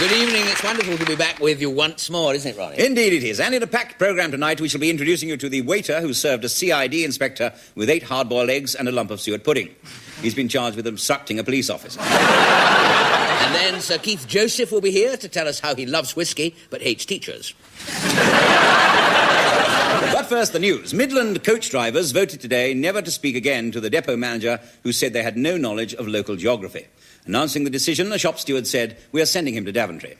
Good evening. It's wonderful to be back with you once more, isn't it, Ronnie? Indeed it is. And in a packed programme tonight, we shall be introducing you to the waiter who served a CID inspector with 8 hard-boiled eggs and a lump of suet pudding. He's been charged with obstructing a police officer. And then Sir Keith Joseph will be here to tell us how he loves whiskey but hates teachers. But first, the news. Midland coach drivers voted today never to speak again to the depot manager who said they had no knowledge of local geography. Announcing the decision, a shop steward said, "We are sending him to Daventry."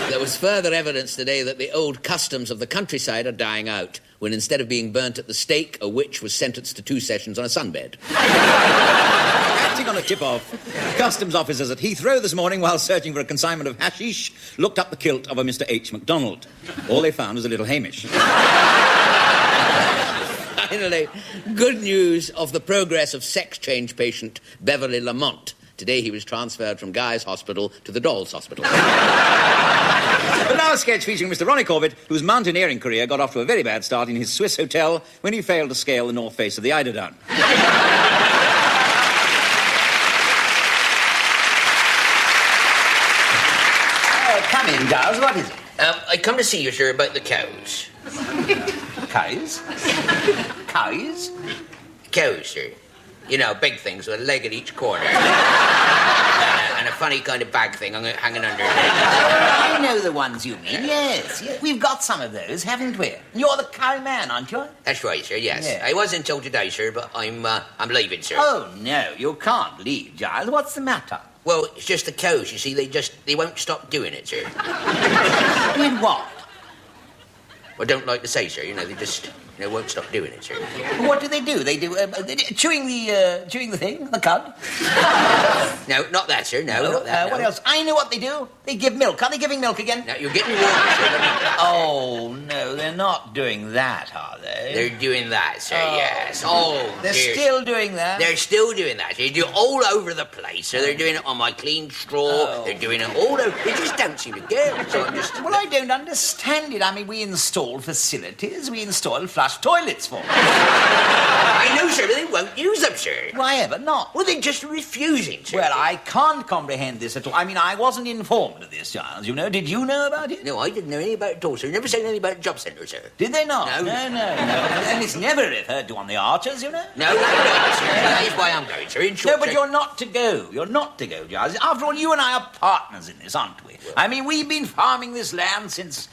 There was further evidence today that the old customs of the countryside are dying out, when instead of being burnt at the stake, a witch was sentenced to 2 sessions on a sunbed. Acting on a tip-off, customs officers at Heathrow this morning, while searching for a consignment of hashish, looked up the kilt of a Mr. H. MacDonald. All they found was a little Hamish. Finally, good news of the progress of sex change patient Beverly Lamont. Today he was transferred from Guy's Hospital to the Dolls Hospital. But now a sketch featuring Mr. Ronnie Corbett, whose mountaineering career got off to a very bad start in his Swiss hotel when he failed to scale the north face of the Eiderdown. Come in, Giles. What is it? I come to see you, sir, about the cows. Cows? Cows? Cows, sir. You know, big things with a leg at each corner. And a funny kind of bag thing hanging under your leg. I know the ones you mean, yes. We've got some of those, haven't we? You're the cow man, aren't you? That's right, sir, yes. Yeah. I wasn't told today, sir, but I'm leaving, sir. Oh, no, you can't leave, Giles. What's the matter? Well, it's just the cows, you see. They won't stop doing it, sir. Doing what? I don't like to say, sir. You know, they just... won't stop doing it, sir. What do? They do chewing the thing, the cud? No, not that, sir. No, not that. What else? I know what they do. They give milk. Are they giving milk again? Now, you're getting warm, sir. Oh, no, they're not doing that, are they? They're doing that, sir, yes. Oh, they're still doing that? They're still doing that. They do it all over the place. So they're doing it on my clean straw. Oh. They're doing it all over. They just don't seem to care. So I'm just... Well, I don't understand it. I mean, we install facilities. We install flush toilets for them. I know, sir, but they won't use them, sir. Why ever not? Well, they're just refusing, sir. Well, I can't comprehend this at all. I mean, I wasn't informed of this, Giles, you know. Did you know about it? No, I didn't know anything about it at all, sir. Never said anything about a job centre, sir. Did they not? No. And it's never referred to on the Archers, you know. No, sir. That is why I'm going, sir. In short, no, but sir... you're not to go. You're not to go, Giles. After all, you and I are partners in this, aren't we? Well, I mean, we've been farming this land since...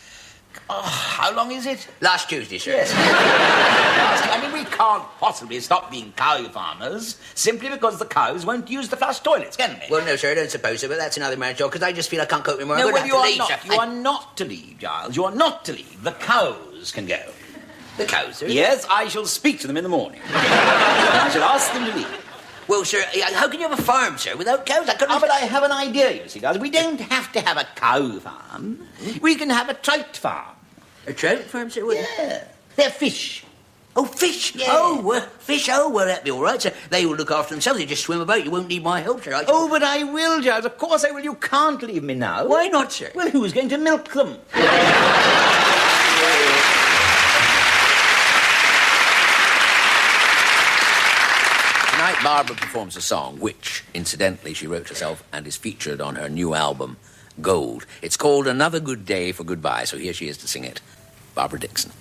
Oh, how long is it? Last Tuesday, sir. Yes. I mean, we can't possibly stop being cow farmers simply because the cows won't use the flush toilets, can they? Well, no, sir, I don't suppose so, but that's another man's job, because I just feel I can't cope anymore. No, well, you are not. You are not to leave, Giles. You are not to leave. The cows can go. The cows, sir? Yes, I shall speak to them in the morning. I shall ask them to leave. Well, sir, how can you have a farm, sir, without cows? But I have an idea, you see, Giles. We don't have to have a cow farm. We can have a trout farm. A trout farm, sir? Yeah. They're fish. Oh, fish? Yeah. Oh, fish. Oh, well, that'd be all right, sir. They will look after themselves. They just swim about. You won't need my help, sir. Oh, but I will, Giles. Of course I will. You can't leave me now. Why not, sir? Well, who's going to milk them? Tonight, Barbara performs a song which, incidentally, she wrote herself and is featured on her new album, Gold. It's called Another Good Day for Goodbye, so here she is to sing it. Barbara Dixon.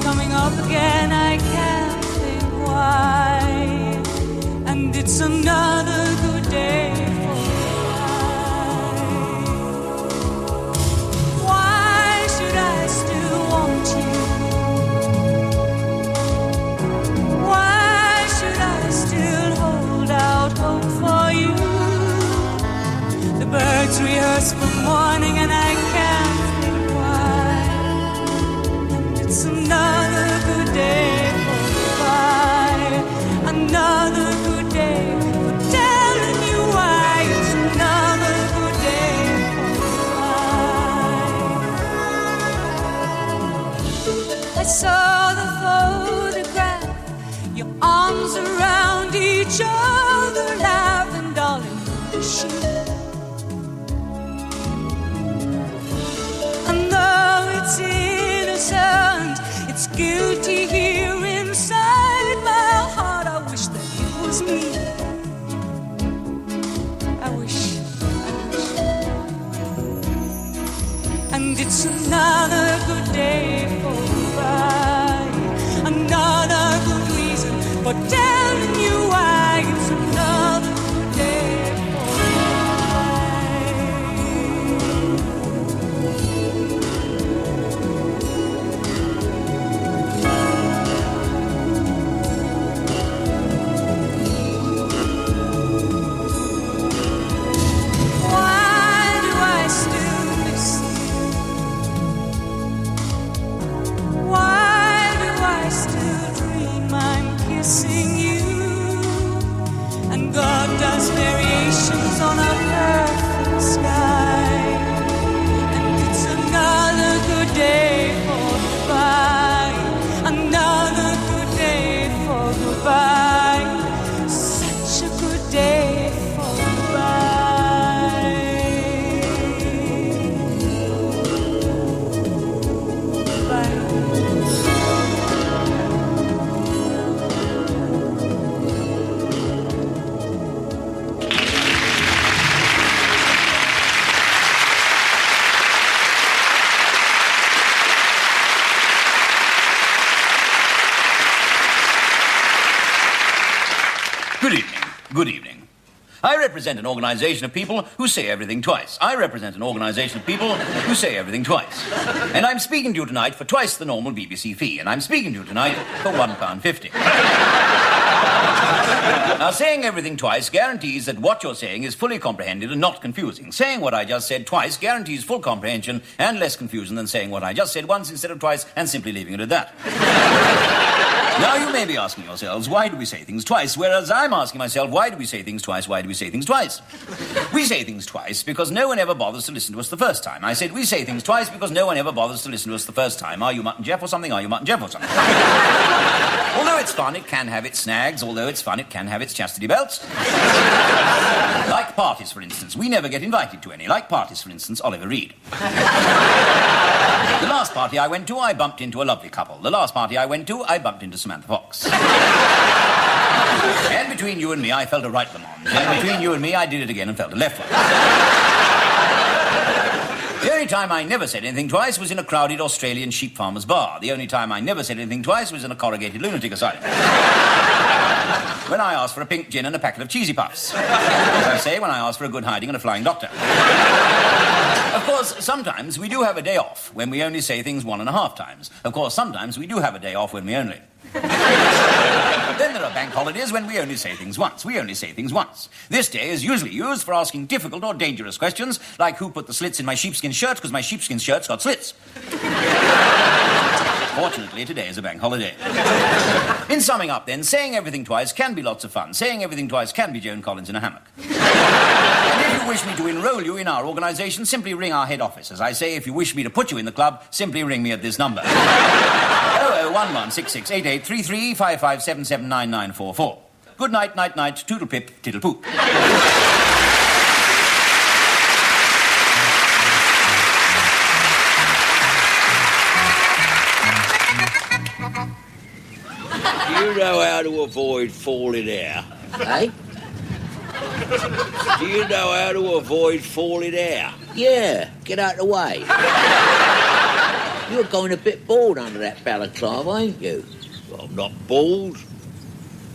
Coming up again, I can't think why. And it's another good day for why should I still want you? Why should I still hold out hope for you? The birds rehearse for morning and I can't think why. And it's another good day for saw the photograph, your arms around each other, laughing, darling, wishing. And though it's innocent, it's guilty here inside my heart. I wish that it was me. I wish. And it's another good day for goodbye, another good reason for telling you why. It's another good day for why do I still miss you? Why do I still dream I'm kissing you? And God does variations on a perfect sky. And it's another good day for goodbye, another good day for goodbye, such a good day for goodbye. Goodbye. Good evening. Good evening. I represent an organization of people who say everything twice. I represent an organization of people who say everything twice. And I'm speaking to you tonight for twice the normal BBC fee. And I'm speaking to you tonight for £1.50. Now, saying everything twice guarantees that what you're saying is fully comprehended and not confusing. Saying what I just said twice guarantees full comprehension and less confusion than saying what I just said once instead of twice and simply leaving it at that. Now, you may be asking yourselves, why do we say things twice? Whereas I'm asking myself, why do we say things twice? Why do we say things twice? We say things twice because no one ever bothers to listen to us the first time. I said we say things twice because no one ever bothers to listen to us the first time. Are you Mutt and Jeff or something? Are you Mutt and Jeff or something? Although it's fun, it can have its snags. Although it's fun, it can have its chastity belts. Like parties, for instance. We never get invited to any. Like parties, for instance, Oliver Reed. The last party I went to, I bumped into a lovely couple. The last party I went to, I bumped into Samantha Fox. And between you and me, I felt a right Lamont. And between you and me, I did it again and felt a left one. The only time I never said anything twice was in a crowded Australian sheep farmer's bar. The only time I never said anything twice was in a corrugated lunatic asylum. When I asked for a pink gin and a packet of cheesy puffs. As I say, when I asked for a good hiding and a flying doctor. Of course, sometimes we do have a day off when we only say things 1.5 times. Of course, sometimes we do have a day off when we only... Then there are bank holidays when we only say things once. We only say things once. This day is usually used for asking difficult or dangerous questions, like who put the slits in my sheepskin shirt because my sheepskin shirt's got slits. Fortunately, today is a bank holiday. In summing up, then, saying everything twice can be lots of fun. Saying everything twice can be Joan Collins in a hammock. And if you wish me to enroll you in our organisation, simply ring our head office. As I say, if you wish me to put you in the club, simply ring me at this number. 001166883355779944. Good night, night, night, toodle pip, tiddle poop. Do you know how to avoid falling out? Eh? Do you know how to avoid falling out? Yeah, get out of the way. You're going a bit bald under that balaclava, ain't you? Well, I'm not bald.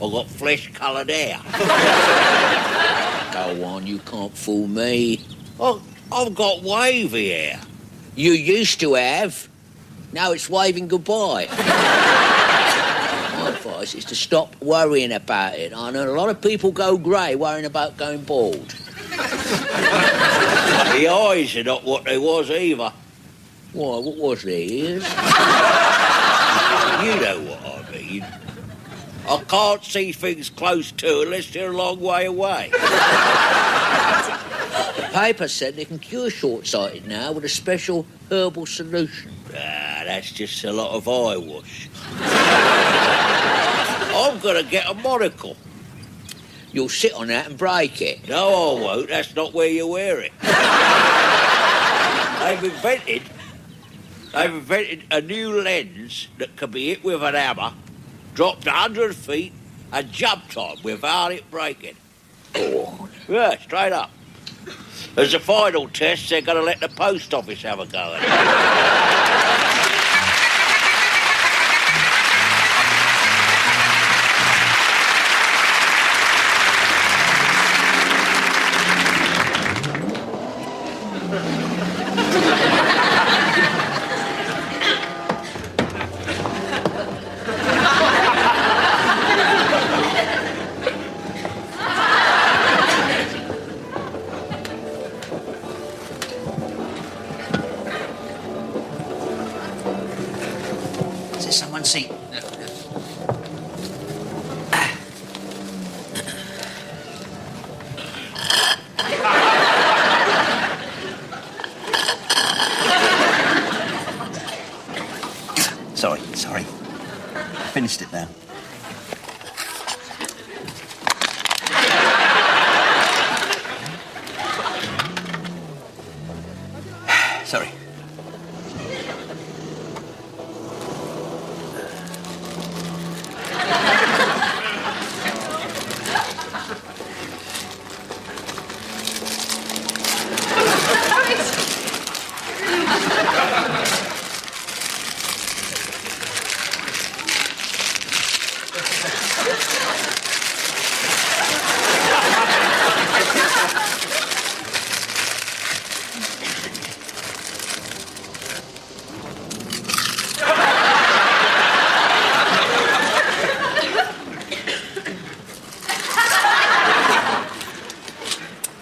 I've got flesh-coloured hair. Go on, you can't fool me. I've got wavy hair. You used to have. Now it's waving goodbye. My advice is to stop worrying about it. I know a lot of people go grey worrying about going bald. The eyes are not what they was either. Why, what was their ears? You know what I mean. I can't see things close to unless they're a long way away. The paper said they can cure short-sighted now with a special herbal solution. That's just a lot of eyewash. I'm going to get a monocle. You'll sit on that and break it. No, I won't. That's not where you wear it. They've invented a new lens that can be hit with an hammer, dropped 100 feet, and jumped on without it breaking. Oh. Yeah, straight up. As a final test, they're going to let the post office have a go at it. Someone see. Sorry. I finished it now. Sorry.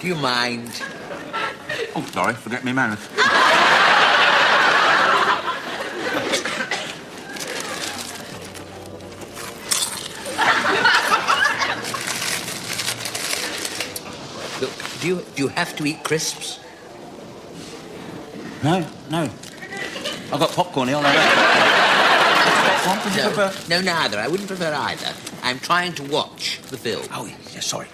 Do you mind? Oh, sorry, forget me manners. Look, do you have to eat crisps? No. I've got popcorn here, I'll have that. No, neither. I wouldn't prefer either. I'm trying to watch the film. Oh, yeah, sorry.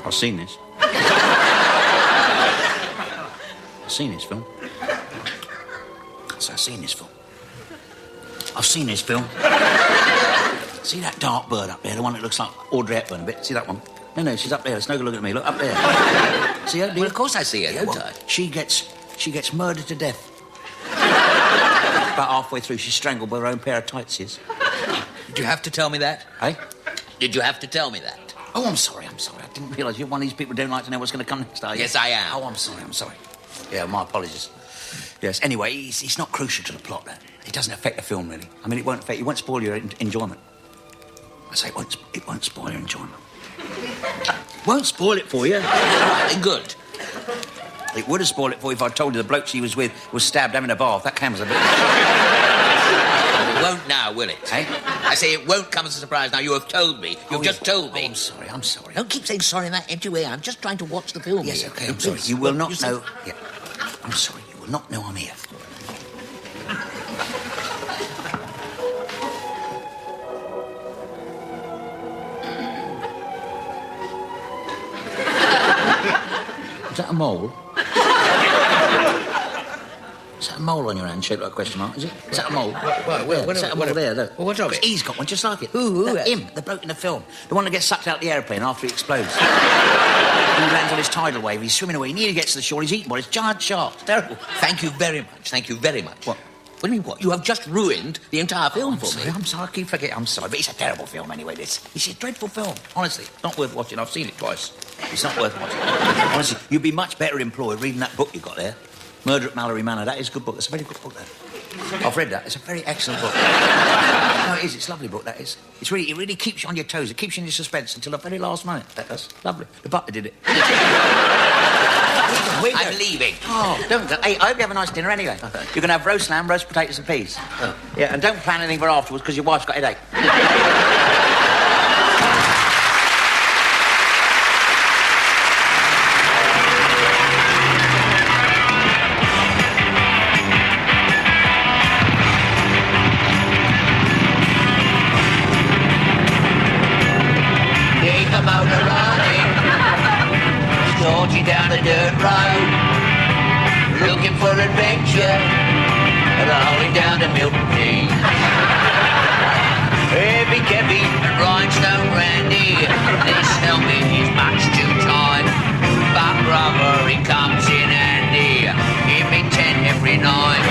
I've seen this. I've seen this film. So I've seen this film. I've seen this film. See that dark bird up there, the one that looks like Audrey Hepburn a bit? See that one? No, she's up there. It's no good looking at me. Look, up there. See her? Well, of course I see her, don't I? She gets murdered to death. About halfway through, she's strangled by her own pair of tightses. Did you have to tell me that? Hey? Did you have to tell me that? Oh, I'm sorry. I didn't realise you're one of these people who don't like to know what's going to come next, are you? Yes, I am. Oh, I'm sorry. Yeah, my apologies. Yes, anyway, it's not crucial to the plot, that. It doesn't affect the film, really. I mean, it won't spoil your enjoyment. I say it won't spoil your enjoyment. Won't spoil it for you. Good. It would have spoiled it for you if I told you the bloke she was with was stabbed having a bath. That camera's a bit... It won't now, will it? Eh? I say it won't come as a surprise now. You have told me. You've just told me. Oh, I'm sorry. Don't keep saying sorry in that empty way. I'm just trying to watch the film. Yes, here. OK, I'm sorry. You will not know... Yeah. I'm sorry. You will not know I'm here. Is that a mole? Is that a mole on your hand shaped like a question mark, is it? Is that a mole? Is that a mole there, look? Well, what of it? He's got one just like it. Who? Him, the bloke in the film. The one that gets sucked out the aeroplane after he explodes. He lands on his tidal wave, he's swimming away, he nearly gets to the shore, he's eaten by this giant shark. It's terrible. Thank you very much. Thank you very much. What? What do you mean, what? You have just ruined the entire film for me. I'm sorry, I keep forgetting. I'm sorry, but it's a terrible film anyway, this. It's a dreadful film. Honestly, not worth watching. I've seen it twice. It's not worth watching. Honestly, you'd be much better employed reading that book you've got there. Murder at Mallory Manor. That is a good book. It's a very good book, that. I've read that. It's a very excellent book. No, it is. It's a lovely book, that is. It really keeps you on your toes. It keeps you in your suspense until the very last minute. That's lovely. The butler did it. I'm leaving. Oh, don't. Hey, I hope you have a nice dinner anyway. Okay. You're going to have roast lamb, roast potatoes and peas. Oh. Yeah, and don't plan anything for afterwards because your wife's got a headache. Down a dirt road, looking for adventure, rolling down to Milton Keyes. Heavy Kevin and Rhinestone Randy, this helmet is much too tight, but brother, he comes in handy, give me 10 every night.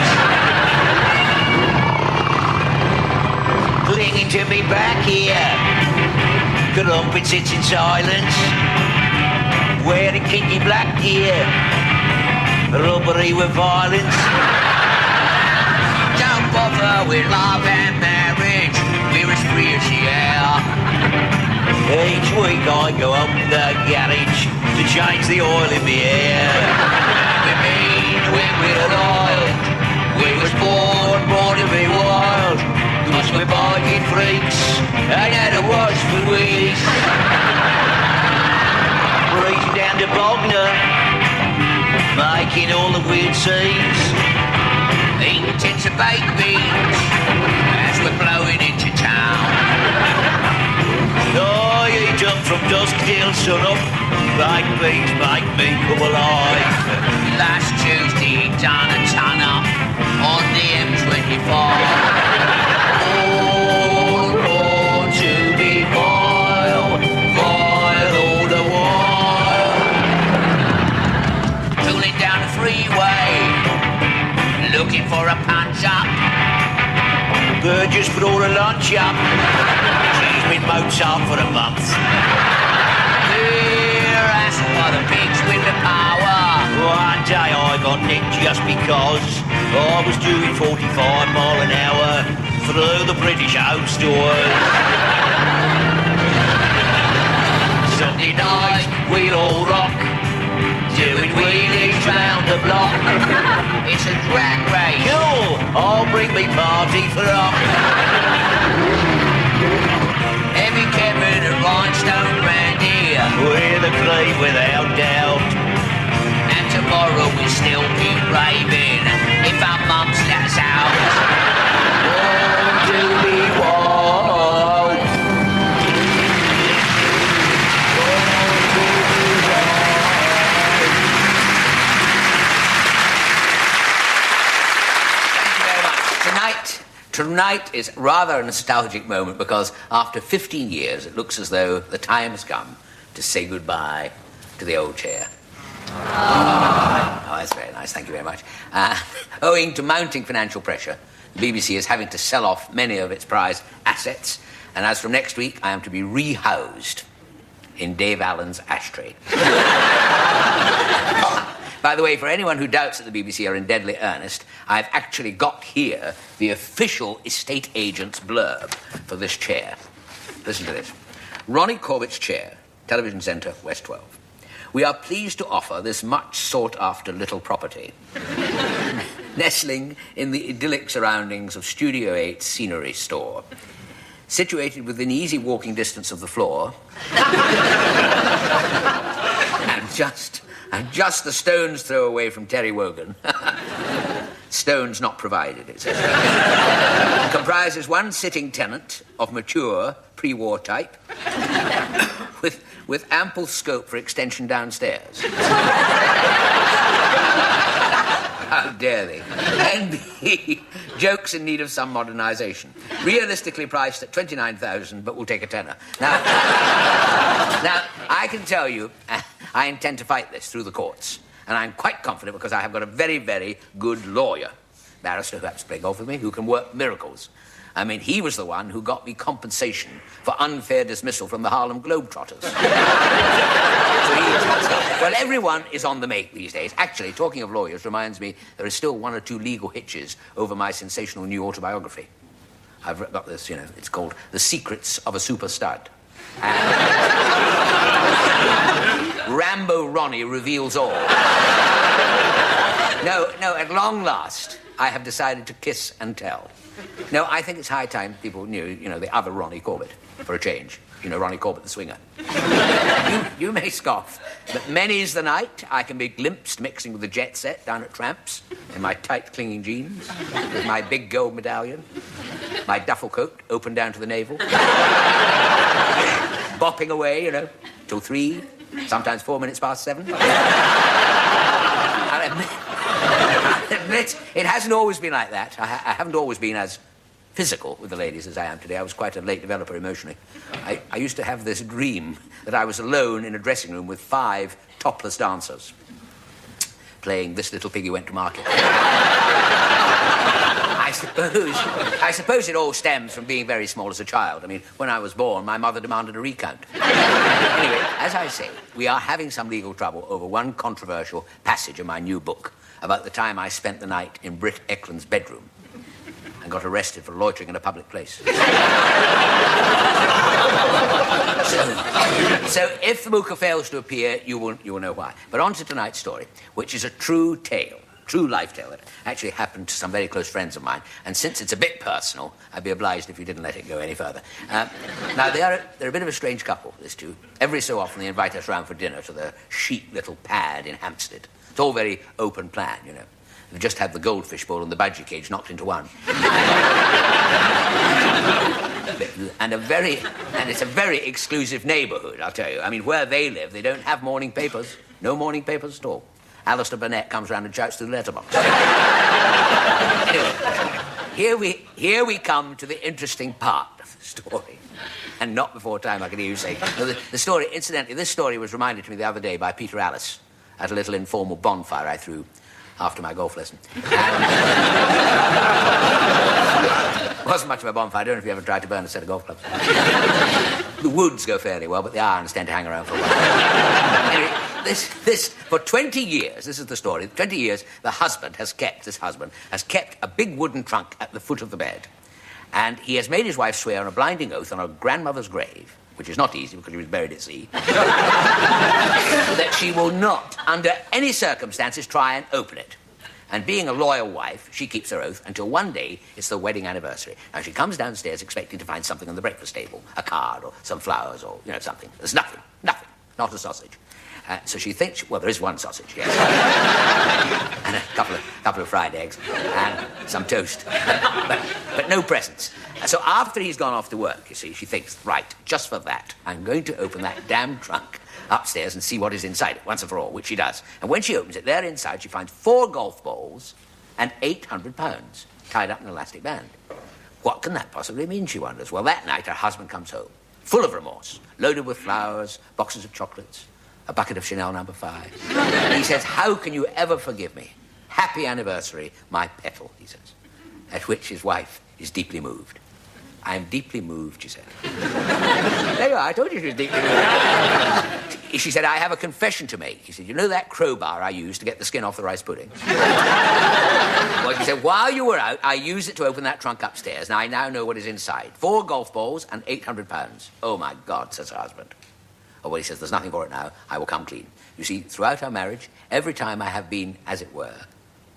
Clinging to me back here, Columpin sits in silence, wearing kinky black gear, robbery with violence. Don't bother with love and marriage, we're as free as the air. Each week I go up to the garage to change the oil in the air. We mean when we're wild, we was born to be wild, 'cause we're biking freaks, ain't had a wash for weeks. Reaching down to Bognor, making all the weird scenes, eating tins of baked beans as we're blowing into town. Oh, you jump from dusk till sun up, baked beans make me come alive. Last Tuesday, done a ton up on the M25. All to be vile, vile all the while. Tooling down the freeway, looking for a punch up. Bird just brought a lunch up. She's been Mozart for a month. Here, that's for the pigs with the power. One day I got nicked just because I was doing 45 mile an hour through the British home stores. Sunday night, we'll all rock, doing wheelies round the block. It's a drag race. Cool, I'll bring me party frock. Heavy Kevin and Rhinestone Randy, we're the cream without doubt. And tomorrow we'll still keep raving if our mums let us out. Born to be wild. Tonight is rather a nostalgic moment because after 15 years it looks as though the time has come to say goodbye to the old chair. Oh, that's very nice, thank you very much. Owing to mounting financial pressure, the BBC is having to sell off many of its prized assets, and as from next week I am to be rehoused in Dave Allen's ashtray. By the way, for anyone who doubts that the BBC are in deadly earnest, I've actually got here the official estate agent's blurb for this chair. Listen to this. Ronnie Corbett's chair, Television Centre, West 12. We are pleased to offer this much sought-after little property, nestling in the idyllic surroundings of Studio 8 Scenery Store, situated within easy walking distance of the floor, and just the stone's throw away from Terry Wogan. Stones not provided, it says. It comprises one sitting tenant of mature pre-war type with ample scope for extension downstairs. How dare they? And B, jokes in need of some modernisation. Realistically priced at $29,000, but we'll take a tenner. Now, I can tell you, I intend to fight this through the courts. And I'm quite confident because I have got a very, very good lawyer, barrister who happens to play golf with me, who can work miracles. I mean, he was the one who got me compensation for unfair dismissal from the Harlem Globetrotters. Well, everyone is on the make these days. Actually, talking of lawyers reminds me there is still 1 or 2 legal hitches over my sensational new autobiography. I've got this, it's called The Secrets of a Super Stud. And Rambo Ronnie reveals all. No, at long last, I have decided to kiss and tell. No, I think it's high time people knew, the other Ronnie Corbett, for a change. Ronnie Corbett the swinger. You may scoff, but many's the night I can be glimpsed mixing with the jet set down at Tramps in my tight clinging jeans, with my big gold medallion, my duffel coat open down to the navel, bopping away, till 3, sometimes 4 minutes past 7. I admit, it hasn't always been like that. I haven't always been as physical with the ladies as I am today. I was quite a late developer emotionally. I used to have this dream that I was alone in a dressing room with 5 topless dancers playing This Little Piggy Went to Market. I suppose it all stems from being very small as a child. I mean, when I was born, my mother demanded a recount. Anyway, as I say, we are having some legal trouble over one controversial passage in my new book about the time I spent the night in Britt Eklund's bedroom and got arrested for loitering in a public place. So if the mooker fails to appear, you will know why. But on to tonight's story, which is a true tale. True life tale that actually happened to some very close friends of mine. And since it's a bit personal, I'd be obliged if you didn't let it go any further. Now, they're a bit of a strange couple, these two. Every so often they invite us round for dinner to the chic little pad in Hampstead. It's all very open plan, They've just had the goldfish bowl and the budgie cage knocked into one. And it's a very exclusive neighbourhood, I'll tell you. I mean, where they live, they don't have morning papers. No morning papers at all. Alistair Burnett comes round and shouts through the letterbox. Anyway, here we come to the interesting part of the story. And not before time, I can hear you say. No, the story, incidentally, this story was reminded to me the other day by Peter Alice at a little informal bonfire I threw after my golf lesson. It wasn't much of a bonfire. I don't know if you ever tried to burn a set of golf clubs. The woods go fairly well, but the irons tend to hang around for a while. Anyway, this, for 20 years, this is the story, 20 years, this husband has kept a big wooden trunk at the foot of the bed. And he has made his wife swear on a blinding oath on her grandmother's grave, which is not easy because she was buried at sea, that she will not, under any circumstances, try and open it. And being a loyal wife, she keeps her oath until one day it's the wedding anniversary. Now, she comes downstairs expecting to find something on the breakfast table, a card or some flowers or, something. There's nothing, not a sausage. So she thinks, well, there is one sausage, yes. And a couple of fried eggs and some toast. But no presents. So after he's gone off to work, you see, she thinks, right, just for that, I'm going to open that damn trunk upstairs and see what is inside it, once and for all, which she does. And when she opens it, there inside she finds 4 golf balls and £800 tied up in an elastic band. What can that possibly mean, she wonders? Well, that night her husband comes home, full of remorse, loaded with flowers, boxes of chocolates, a bucket of Chanel No. 5. And he says, how can you ever forgive me? Happy anniversary, my petal, he says. At which his wife is deeply moved. I am deeply moved, she said. There you are, I told you she was deeply moved. She said, I have a confession to make. He said, you know that crowbar I used to get the skin off the rice pudding? Well, she said, while you were out, I used it to open that trunk upstairs, and I now know what is inside. 4 golf balls and £800. Oh, my God, says her husband. Oh, well, he says, there's nothing for it now. I will come clean. You see, throughout our marriage, every time I have been, as it were,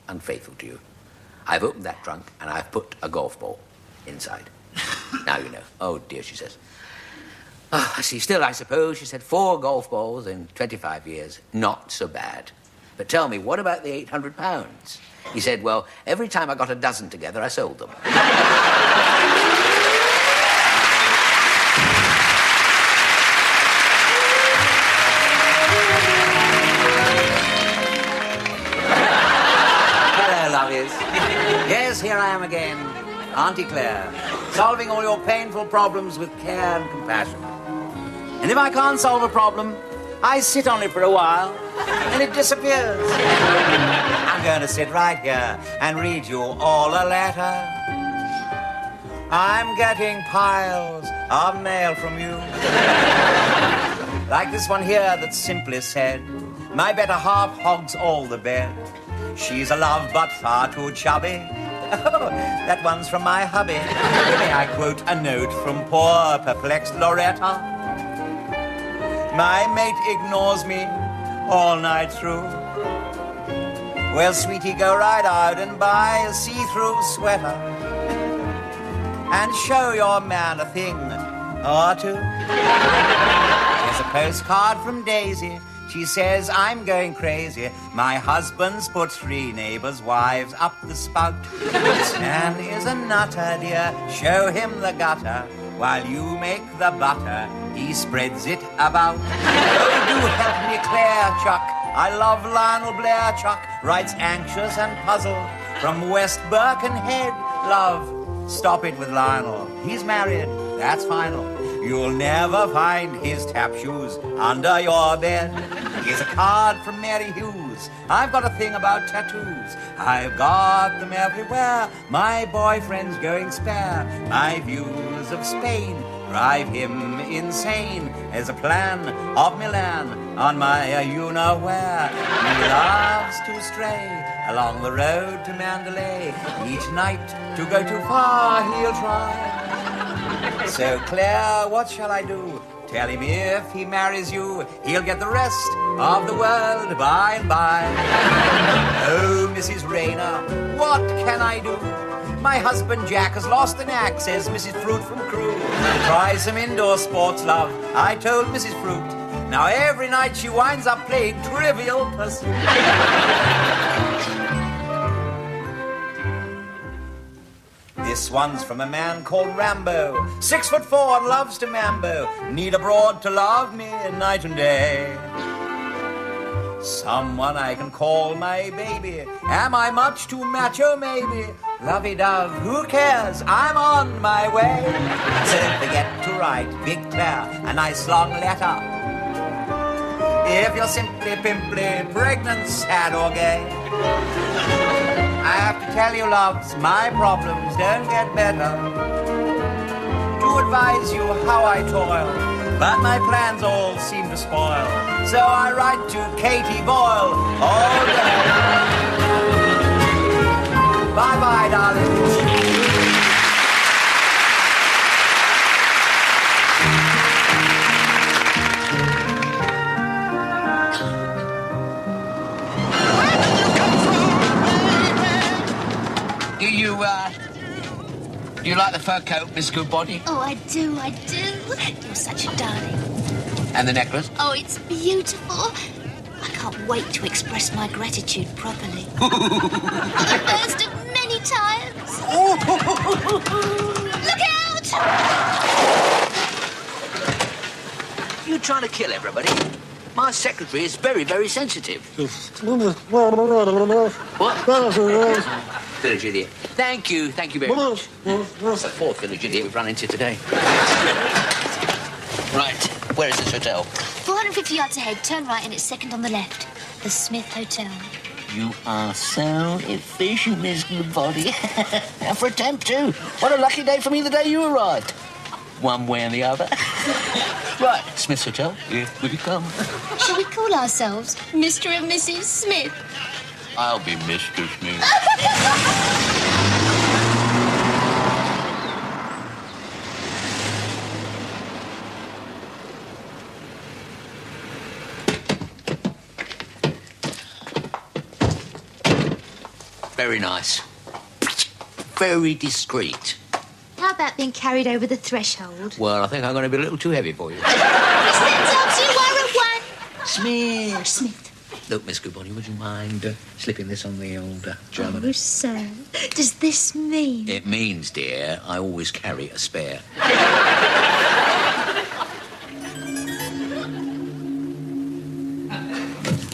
unfaithful to you, I've opened that trunk and I've put a golf ball inside. Now you know. Oh, dear, she says. Oh, I see. Still, I suppose, she said, 4 golf balls in 25 years. Not so bad. But tell me, what about the £800? He said, well, every time I got a dozen together, I sold them. Yes, here I am again, Auntie Claire, solving all your painful problems with care and compassion. And if I can't solve a problem, I sit on it for a while, and it disappears. I'm going to sit right here and read you all a letter. I'm getting piles of mail from you. Like this one here that's simply said, my better half hogs all the bed. She's a love but far too chubby. Oh, that one's from my hubby. May I quote a note from poor perplexed Loretta? My mate ignores me all night through. Well, sweetie, go right out and buy a see-through sweater and show your man a thing or two. Here's a postcard from Daisy. She says, I'm going crazy. My husband's put 3 neighbors' wives up the spout. This man is a nutter, dear. Show him the gutter. While you make the butter, he spreads it about. Oh, do help me, Claire, Chuck. I love Lionel Blair, Chuck. Writes anxious and puzzled from West Birkenhead. Love, stop it with Lionel. He's married. That's final. You'll never find his tap shoes under your bed. Here's a card from Mary Hughes. I've got a thing about tattoos. I've got them everywhere. My boyfriend's going spare. My views of Spain drive him insane. There's a plan of Milan on my you-know-where. He loves to stray along the road to Mandalay. Each night to go too far he'll try. So, Claire, what shall I do? Tell him if he marries you, he'll get the rest of the world by and by. Oh, Mrs. Rayner, what can I do? My husband Jack has lost the knack, says Mrs. Fruit from Crewe. Try some indoor sports, love, I told Mrs. Fruit. Now every night she winds up playing Trivial Pursuit. This one's from a man called Rambo, 6'4" and loves to mambo. Need a broad to love me night and day. Someone I can call my baby. Am I much too macho, maybe? Lovey-dove, who cares? I'm on my way. So don't forget to write Big Claire a nice long letter. If you're simply pimply, pregnant, sad or gay. I have to tell you, loves, my problems don't get better. To advise you how I toil, but my plans all seem to spoil. So I write to Katie Boyle all day. Bye-bye, darling. Do you like the fur coat, Miss Goodbody? Oh, I do. You're such a darling. And the necklace? Oh, it's beautiful. I can't wait to express my gratitude properly. The first of many times. Look out! You trying to kill everybody? My secretary is very, very sensitive. What? Village idiot. Thank you very much. That's the 4th village idiot we've run into today. Right, where is this hotel? 450 yards ahead, turn right and it's second on the left. The Smith Hotel. You are so efficient, Miss Goodbody. And for a temp, too. What a lucky day for me the day you arrived. One way and the other. Right, Smith's Hotel, here we come. Shall we call ourselves Mr. and Mrs. Smith? I'll be Mr. Smith. Very nice. Very discreet. How about being carried over the threshold? Well, I think I'm going to be a little too heavy for you. Miss Littles, you are a one. Smith. Smith. Look, Miss Goodbody, would you mind slipping this on the old German? Oh, sir. Does this mean? It means, dear, I always carry a spare.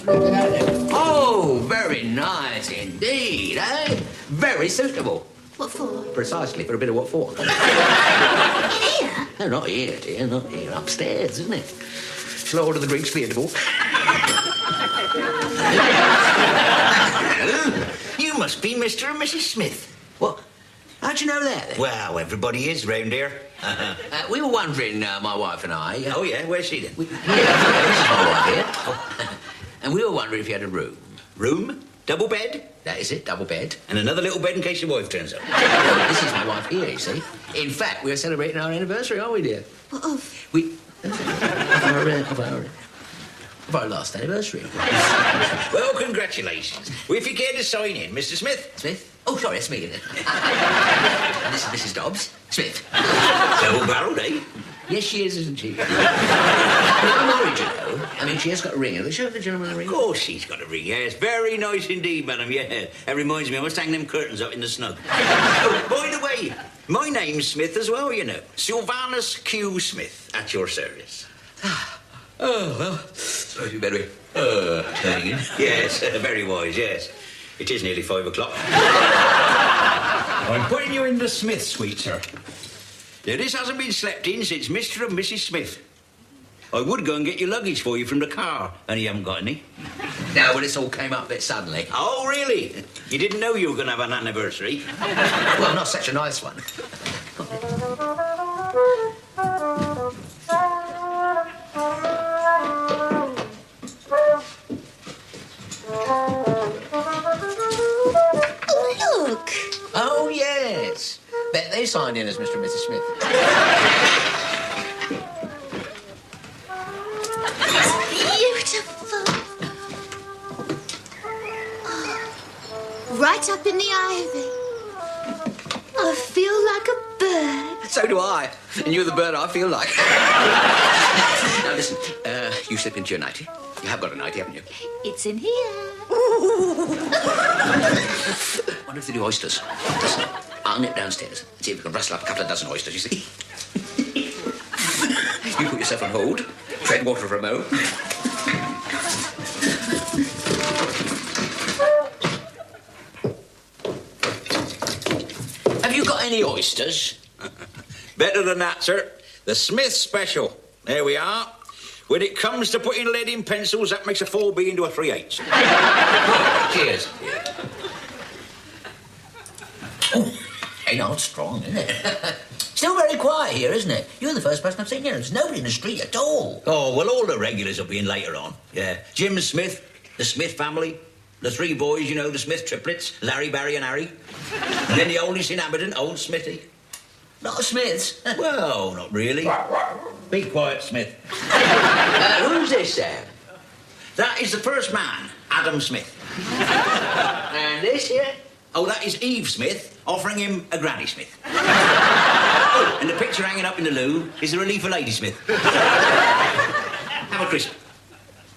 Oh, very nice indeed, eh? Very suitable. What for? Precisely, for a bit of what for. Here? No, not here, dear, not here. Upstairs, isn't it? Shall I order the drinks theatre? You must be Mr. and Mrs. Smith. What? How'd you know that, then? Well, everybody is round here. We were wondering, my wife and I... Oh, yeah? Where's she, then? This is my wife here. And we were wondering if you had a room. Room? Double bed? That is it, double bed. And another little bed in case your wife turns up. This is my wife here, you see. In fact, we're celebrating our anniversary, aren't we, dear? What of? Of our last anniversary. Well, congratulations. Well, if you care to sign in, Mr. Smith. Smith? Oh, sorry, it's me, isn't it? This is Mrs. Dobbs. Smith. Double-barreled, eh? Yes, she is, isn't she? I'm married, you know. I mean, she has got a ring. Have they shown the gentleman a ring? Of course she's got a ring, yes. Very nice indeed, madam, yeah. That reminds me, I must hang them curtains up in the snug. Oh, by the way, my name's Smith as well, you know. Sylvanus Q. Smith, at your service. Oh, well, suppose we better be turning in. Yes, very wise, yes. It is nearly 5 o'clock. I'm putting you in the Smith suite, sir. Now, this hasn't been slept in since Mr. and Mrs. Smith. I would go and get your luggage for you from the car, and you haven't got any. No, well, this all came up a bit suddenly. Oh, really? You didn't know you were going to have an anniversary? Well, not such a nice one. Oh, look. Oh, yes. Bet they signed in as Mr. and Mrs. Smith. Beautiful. Oh, right up in the ivy. I feel like a bird. So do I. And you're the bird I feel like. Now, listen, you slip into your nightie. You have got a nightie, haven't you? It's in here. Wonder if they do oysters. Listen, I'll nip downstairs and see if we can rustle up a couple of dozen oysters, you see. You put yourself on hold, tread water for a mo. Have you got any oysters? Better than that, sir. The Smith Special. There we are. When it comes to putting lead in pencils, that makes a 4B into a 3/8. Cheers. Oh, ain't old strong, isn't it? Still very quiet here, isn't it? You're the first person I've seen here. There's nobody in the street at all. Oh, well, all the regulars will be in later on. Yeah. Jim Smith, the Smith family, the 3 boys, you know, the Smith triplets, Larry, Barry and Harry. And then the oldest inhabitant, old Smithy. Not a Smiths. Well, not really. Be quiet, Smith. Who's this, Sam? That is the first man, Adam Smith. And this here? Oh, that is Eve Smith offering him a Granny Smith. Oh, and the picture hanging up in the loo is the relief of Lady Smith. Have a crisp.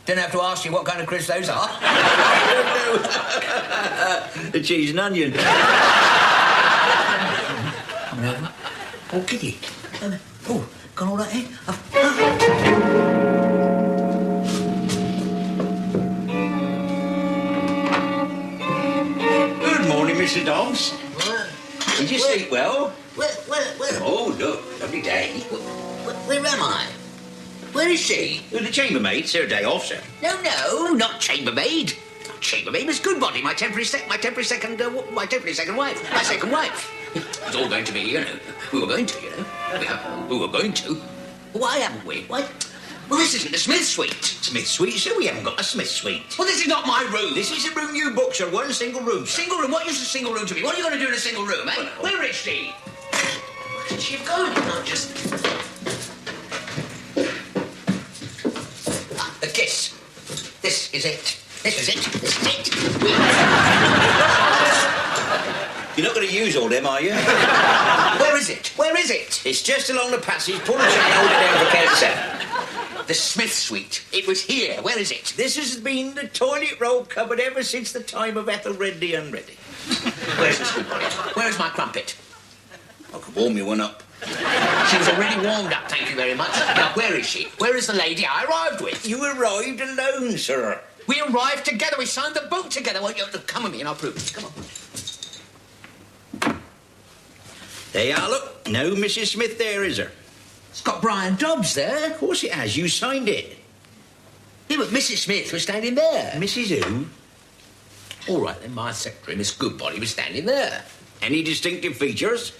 Don't have to ask you what kind of crisps those are. The cheese and onion. Oh, kitty. Oh, got all that, eh? Good morning, Mr. Dobbs. Did you sleep well? Where? Oh, look, lovely day. Where am I? Where is she? Well, the chambermaid, it's her day off, sir. No, not chambermaid. Chambermaid, Miss Goodbody, my temporary second wife, my second wife. It's all going to be, you know. We were going to, you know. We were going to. Why haven't we? Why? Well, this isn't the Smith suite. Smith suite, sir? We haven't got a Smith suite. Well, this is not my room. This is a room you booked, sir. One single room. Single room? What use is a single room to me? What are you going to do in a single room, eh? Where is she? Where did she have gone? Not just... The kiss. This is it. This is it. You're not going to use all them, are you? Where is it? It's just along the passage. Pull the chain, hold it down for count 7. The Smith suite. It was here. Where is it? This has been the toilet roll cupboard ever since the time of Ethelred the Unready. Where's the Goodbody? Where's my crumpet? I could warm you one up. She was already warmed up, thank you very much. Now, where is she? Where is the lady I arrived with? You arrived alone, sir. We arrived together. We signed the boat together. Well, come with me and I'll prove it. Come on. There you are, look. No Mrs. Smith there, is there? It's got Brian Dobbs there. Of course it has. You signed it. Yeah, but Mrs. Smith was standing there. Mrs. who? All right, then, my secretary, Miss Goodbody, was standing there. Any distinctive features?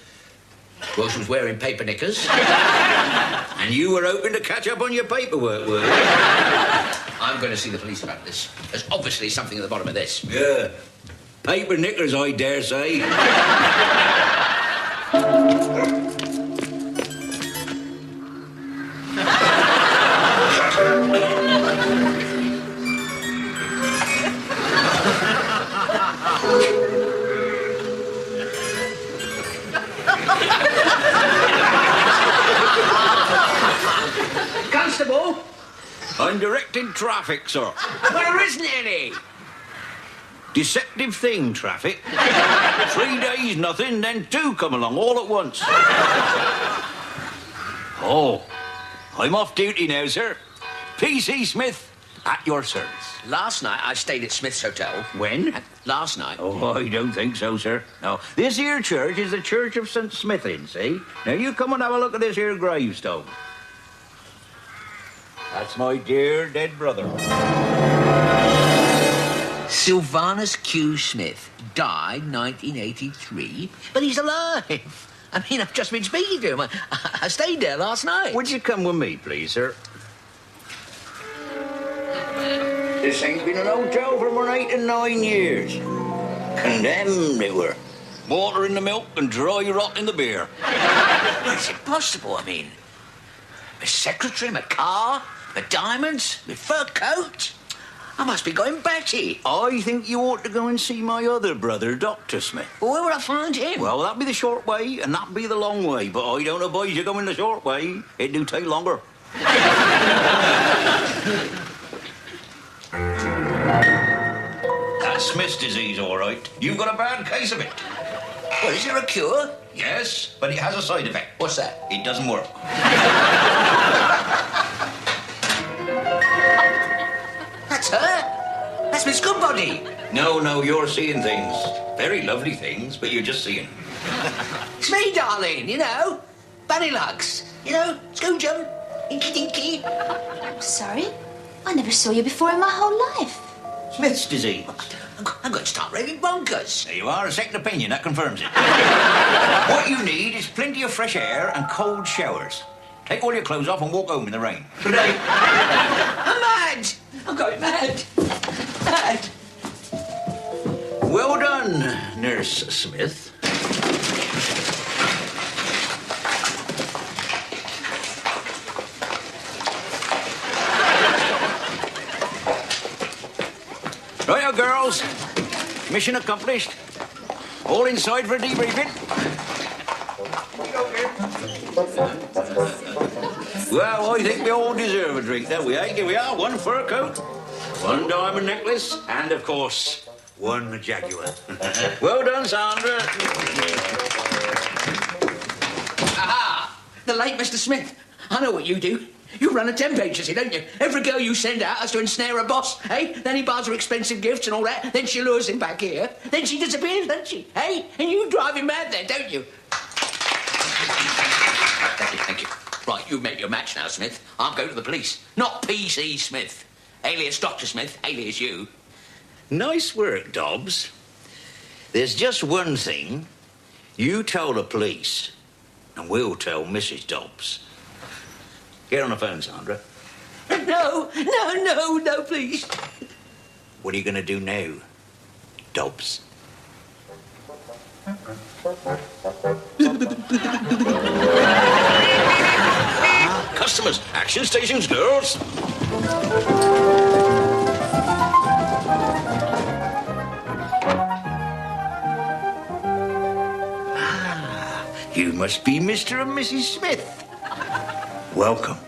Well, she was wearing paper knickers. And you were hoping to catch up on your paperwork, were you? I'm going to see the police about this. There's obviously something at the bottom of this. Yeah. Paper knickers, I dare say. Constable? I'm directing traffic, sir. But there isn't any. Deceptive thing, traffic. 3 days, nothing, then 2 come along all at once. Oh, I'm off duty now, sir. P.C. Smith, at your service. Last night I stayed at Smith's Hotel. When? Last night. Oh, I don't think so, sir. No, this here church is the Church of St. Smithin, see? Now, you come and have a look at this here gravestone. That's my dear dead brother. Sylvanus Q. Smith died 1983, but he's alive. I mean, I've just been speaking to him. I stayed there last night. Would you come with me, please, sir? This thing's been an hotel for more 8 and 9 years. Condemned they were. Water in the milk and dry rot in the beer. It's impossible, I mean. My secretary, my car, my diamonds, my fur coat. I must be going batty. I think you ought to go and see my other brother, Dr. Smith. Well, where would I find him? Well, that'd be the short way, and that'd be the long way. But I don't advise you going the short way. It do take longer. That's Smith's disease, all right. You've got a bad case of it. Well, is there a cure? Yes, but it has a side effect. What's that? It doesn't work. That's her. That's Miss Goodbody. No, you're seeing things. Very lovely things, but you're just seeing. It's me, darling, you know. Bunny lugs. You know, Scoojum, Inky Dinky. I'm sorry. I never saw you before in my whole life. Smith's disease. I'm going to start raving bonkers. There you are, a second opinion. That confirms it. What you need is plenty of fresh air and cold showers. Take all your clothes off and walk home in the rain. I'm mad. I'm going mad. Mad. Well done, Nurse Smith. Righto, girls. Mission accomplished. All inside for a debriefing. Well, I think we all deserve a drink, don't we, eh? Here we are, 1 fur coat, 1 diamond necklace, and, of course, 1 Jaguar. Well done, Sandra. Aha! The late Mr. Smith. I know what you do. You run a temp agency, don't you? Every girl you send out has to ensnare a boss, eh? Then he buys her expensive gifts and all that. Then she lures him back here. Then she disappears, doesn't she? Eh? And you drive him mad then, don't you? Thank you. Right, you've met your match now, Smith. I'm going to the police. Not P.C. Smith. Alias Dr. Smith, alias you. Nice work, Dobbs. There's just one thing. You tell the police, and we'll tell Mrs. Dobbs. Get on the phone, Sandra. No, please. What are you going to do now, Dobbs? Customers, action stations, girls. You must be Mr. and Mrs. Smith. Welcome.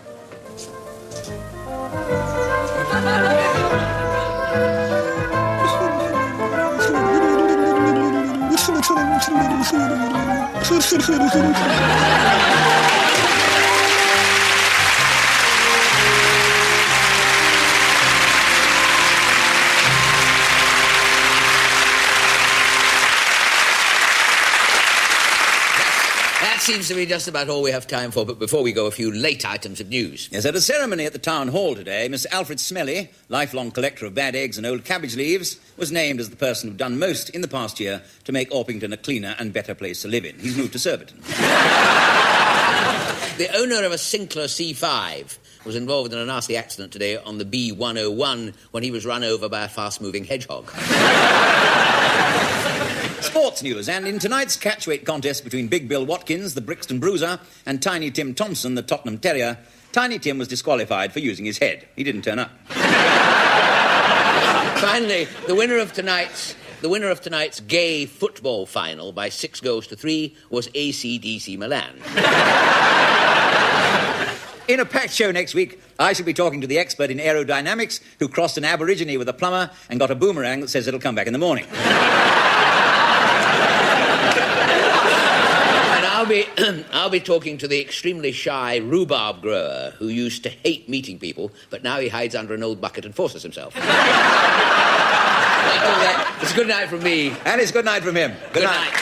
seems to be just about all we have time for, but before we go, a few late items of news. Yes, at a ceremony at the town hall today, Mr. Alfred Smelly, lifelong collector of bad eggs and old cabbage leaves, was named as the person who'd done most in the past year to make Orpington a cleaner and better place to live in. He's moved to Surbiton. The owner of a Sinclair C5 was involved in a nasty accident today on the B101 when he was run over by a fast-moving hedgehog. Sports news, and in tonight's catchweight contest between Big Bill Watkins, the Brixton Bruiser, and Tiny Tim Thompson, the Tottenham Terrier, Tiny Tim was disqualified for using his head. He didn't turn up. Finally, the winner of tonight's gay football final by 6-3 was AC/DC Milan. In a packed show next week, I shall be talking to the expert in aerodynamics who crossed an Aborigine with a plumber and got a boomerang that says it'll come back in the morning. And I'll be talking to the extremely shy rhubarb grower who used to hate meeting people, but now he hides under an old bucket and forces himself. It's a good night from me. And it's good night from him. Good night.